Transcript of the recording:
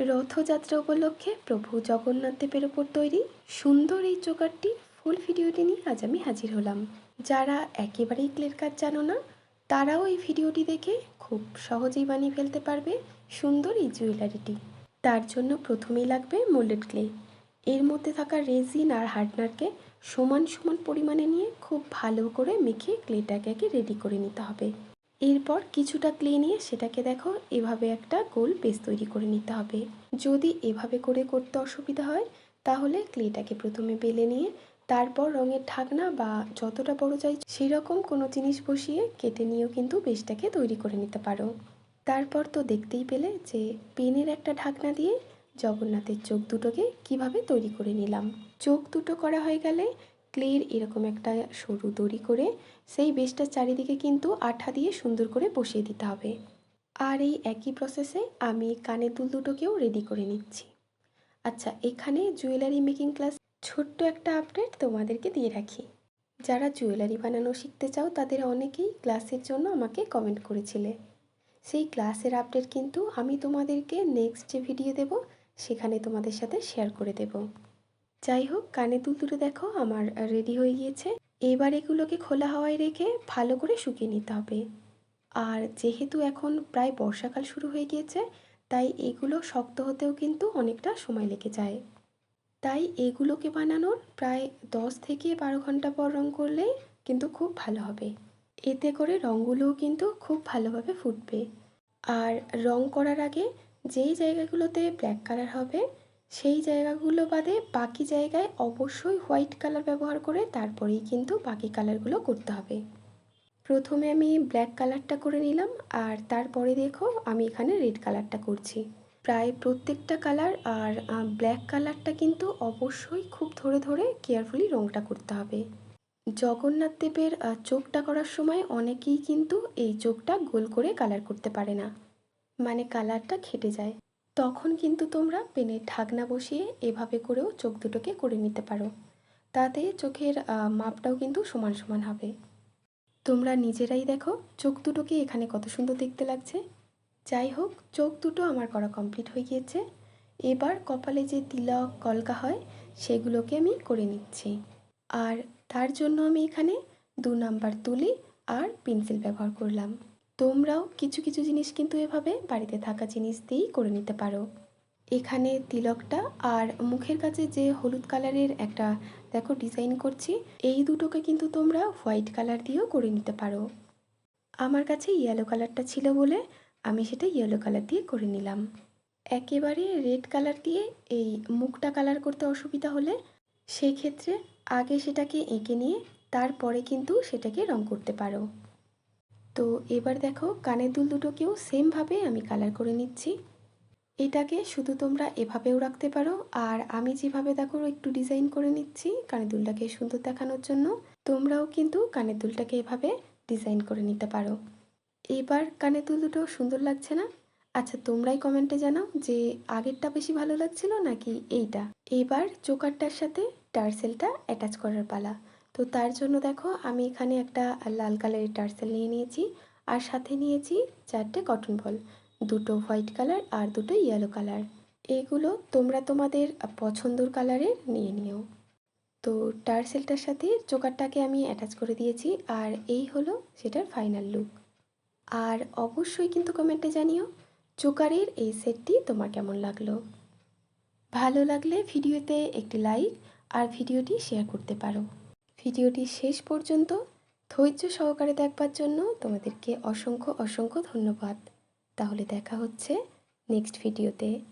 রথযাত্রা উপলক্ষে প্রভু জগন্নাথ দেবের ওপর তৈরি সুন্দর এই চোকারটি ফুল ভিডিওটি নিয়ে আজ আমি হাজির হলাম। যারা একেবারেই ক্লের কাজ জানো না তারাও এই ভিডিওটি দেখে খুব সহজেই বানিয়ে ফেলতে পারবে সুন্দর এই জুয়েলারিটি। তার জন্য প্রথমেই লাগবে মোল্ডেড ক্লে। এর মধ্যে থাকা রেজিন আর হার্ডনারকে সমান সমান পরিমাণে নিয়ে খুব ভালো করে মেখে ক্লেটাকে রেডি করে নিতে হবে। এরপর কিছুটা ক্লে নিয়ে সেটাকে দেখো এভাবে একটা গোল বেস তৈরি করে নিতে হবে। যদি এভাবে করে করতে অসুবিধা হয় তাহলে ক্লেটাকে প্রথমে বেলে নিয়ে তারপর রঙের ঢাকনা বা যতটা বড় চাই সেরকম কোনো জিনিস বসিয়ে কেটে নিয়েও কিন্তু বেসটাকে তৈরি করে নিতে পারো। তারপর তো দেখতেই পেলে যে পেনের একটা ঢাকনা দিয়ে জগন্নাথের চোখ দুটোকে কিভাবে তৈরি করে নিলাম। চোখ দুটো করা হয়ে গেলে ক্লের এরকম একটা সরু দড়ি করে সেই বেসটার চারিদিকে কিন্তু আঠা দিয়ে সুন্দর করে বসিয়ে দিতে হবে। আর এই একই প্রসেসে আমি কানের দুল দুটোকেও রেডি করে নিচ্ছি। আচ্ছা, এখানে জুয়েলারি মেকিং ক্লাস ছোট্ট একটা আপডেট তোমাদেরকে দিয়ে রাখি। যারা জুয়েলারি বানানো শিখতে চাও তাদের অনেকেই ক্লাসের জন্য আমাকে কমেন্ট করেছিলে। সেই ক্লাসের আপডেট কিন্তু আমি তোমাদেরকে নেক্সট যে ভিডিও দেব সেখানে তোমাদের সাথে শেয়ার করে দেব। যাই হোক, কানের দুল দুটো দেখো আমার রেডি হয়ে গিয়েছে। এবার এগুলোকে খোলা হাওয়ায় রেখে ভালো করে শুকিয়ে নিতে হবে। আর যেহেতু এখন প্রায় বর্ষাকাল শুরু হয়ে গিয়েছে তাই এগুলো শক্ত হতেও কিন্তু অনেকটা সময় লেগে যায়। তাই এগুলোকে বানানোর প্রায় 10 থেকে 12 ঘন্টা পর রং করলে কিন্তু খুব ভালো হবে। এতে করে রঙগুলোও কিন্তু খুব ভালোভাবে ফুটবে। আর রং করার আগে যেই জায়গাগুলোতে ব্ল্যাক কালার হবে সেই জায়গাগুলো বাদে বাকি জায়গায় অবশ্যই হোয়াইট কালার ব্যবহার করে তারপরেই কিন্তু বাকি কালারগুলো করতে হবে। প্রথমে আমি ব্ল্যাক কালারটা করে নিলাম আর তারপরে দেখো আমি এখানে রেড কালারটা করছি। প্রায় প্রত্যেকটা কালার আর ব্ল্যাক কালারটা কিন্তু অবশ্যই খুব ধরে ধরে কেয়ারফুলি রঙটা করতে হবে। জগন্নাথ দেবের চোখটা করার সময় অনেকেই কিন্তু এই চোখটা গোল করে কালার করতে পারে না, মানে কালারটা খেটে যায়। তখন কিন্তু তোমরা পেনের ঢাকনা বসিয়ে এভাবে করেও চোখ দুটোকে করে নিতে পারো। তাতে চোখের মাপটাও কিন্তু সমান সমান হবে। তোমরা নিজেরাই দেখো চোখ দুটোকে এখানে কত সুন্দর দেখতে লাগছে। যাই হোক, চোখ দুটো আমার করা কমপ্লিট হয়ে গিয়েছে। এবার কপালে যে তিলক কলকা হয় সেগুলোকে আমি করে নিচ্ছি। আর তার জন্য আমি এখানে 2 নাম্বার তুলি আর পেন্সিল ব্যবহার করলাম। তোমরাও কিছু কিছু জিনিস কিন্তু এভাবে বাড়িতে থাকা জিনিস দিয়েই করে নিতে পারো। এখানে তিলকটা আর মুখের কাছে যে হলুদ কালারের একটা দেখো ডিজাইন করছি, এই দুটোকে কিন্তু তোমরা হোয়াইট কালার দিয়েও করে নিতে পারো। আমার কাছে ইয়েলো কালারটা ছিল বলে আমি সেটা ইয়েলো কালার দিয়ে করে নিলাম। একেবারে রেড কালার দিয়ে এই মুখটা কালার করতে অসুবিধা হলে সেই ক্ষেত্রে আগে সেটাকে এঁকে নিয়ে তারপরে কিন্তু সেটাকে রং করতে পারো। তো এবার দেখো কানের দুল দুটোকেও সেমভাবে আমি কালার করে নিচ্ছি। এটাকে শুধু তোমরা এভাবেও রাখতে পারো, আর আমি যেভাবে দেখো একটু ডিজাইন করে নিচ্ছি কানের দুলটাকে সুন্দর দেখানোর জন্য, তোমরাও কিন্তু কানের দুলটাকে এভাবে ডিজাইন করে নিতে পারো। এবার কানের দুল দুটো সুন্দর লাগছে না? আচ্ছা, তোমরাই কমেন্টে জানাও যে আগেরটা বেশি ভালো লাগছিল নাকি এইটা। এবার চোকারটার সাথে টার্সেলটা অ্যাটাচ করার পালা। তো তার জন্য দেখো আমি এখানে একটা লাল কালারের টার্সেল নিয়ে নিয়েছি আর সাথে নিয়েছি 4টে কটন বল, 2টো হোয়াইট কালার আর 2টো ইয়েলো কালার। এগুলো তোমরা তোমাদের পছন্দর কালারের নিয়ে নিও। তো টার্সেলটার সাথে চোকারটাকে আমি অ্যাটাচ করে দিয়েছি আর এই হলো সেটার ফাইনাল লুক। আর অবশ্যই কিন্তু কমেন্টে জানিও চোকারের এই সেটটি তোমার কেমন লাগলো। ভালো লাগলে ভিডিওতে একটি লাইক আর ভিডিওটি শেয়ার করতে পারো। ভিডিওটি শেষ পর্যন্ত ধৈর্য সহকারে দেখবার জন্য তোমাদেরকে অসংখ্য অসংখ্য ধন্যবাদ। তাহলে দেখা হচ্ছে নেক্সট ভিডিওতে।